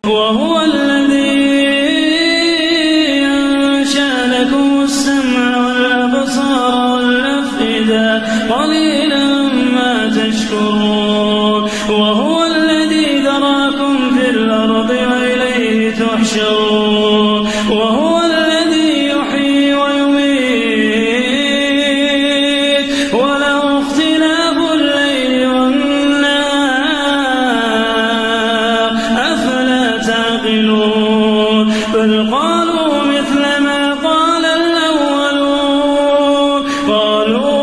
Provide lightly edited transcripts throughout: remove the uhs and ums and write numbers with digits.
وهو الذي أنشأ لكم السمع والأبصار والأفئدة قليلا ما تشكرون وهو الذي ذراكم في الأرض وإليه تحشرون وهو الذي يحيي ويميت وله اختلاف الليل والنهار أفلا تعقلون بل قالوا مثل ما قال الأولون قالوا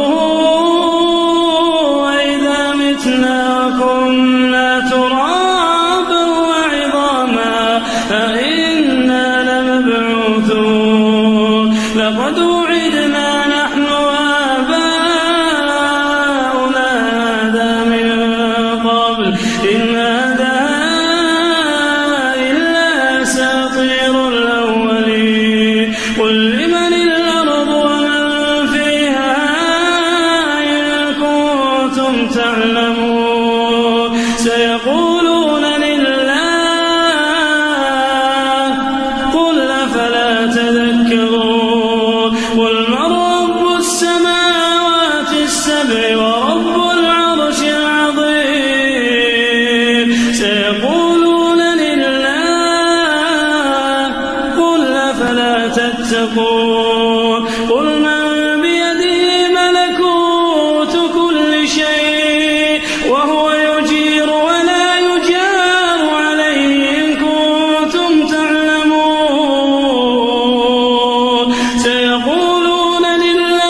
وإذا متنا وكنا ترابا وعظاما أئنا لمبعوثون لقد وعدنا نحن وآباؤنا هذا من قبل إن هذا إلا أساطير الأولين قل لمن الأرض ومن فيها إن كنتم تعلمون سيقولون لله قل أفلا تذكرون قل من رب السماوات السبع ورب العرش العظيم سيقولون لله قل أفلا تتقون قل من بيده ملكوت كل شيء وهو يجير ولا يجار عليه إن كنتم تعلمون سيقولون لله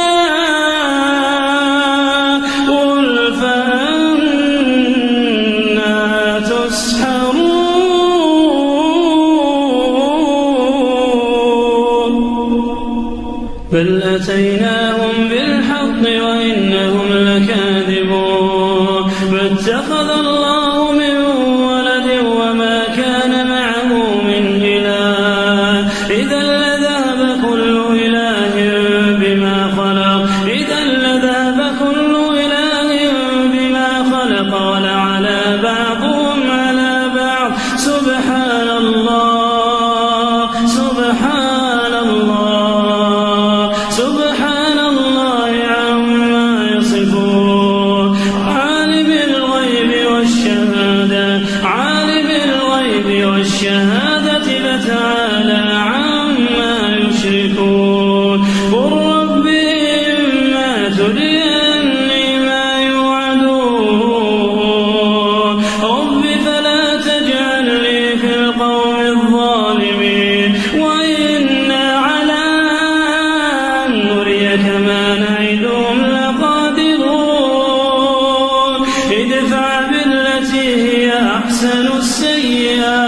قل فأنا تسحرون بل أتيناهم بالحق وإنهم لكاذبون فاتخذ الله من ولد وما كان معه من إله إذا لذهب كل إله بما خلق ولعلى بعضهم على بعض سبحان الله سبحان الله عما يصفون عالم الغيب والشهادة فتعالى عما يشركون قل رب إما تريني ما يوعدون رب فلا تجعلني في القوم الظالمين وإنا على أن نريك ما نعدهم لقادرون ادفع بالتي هي أحسن السيئة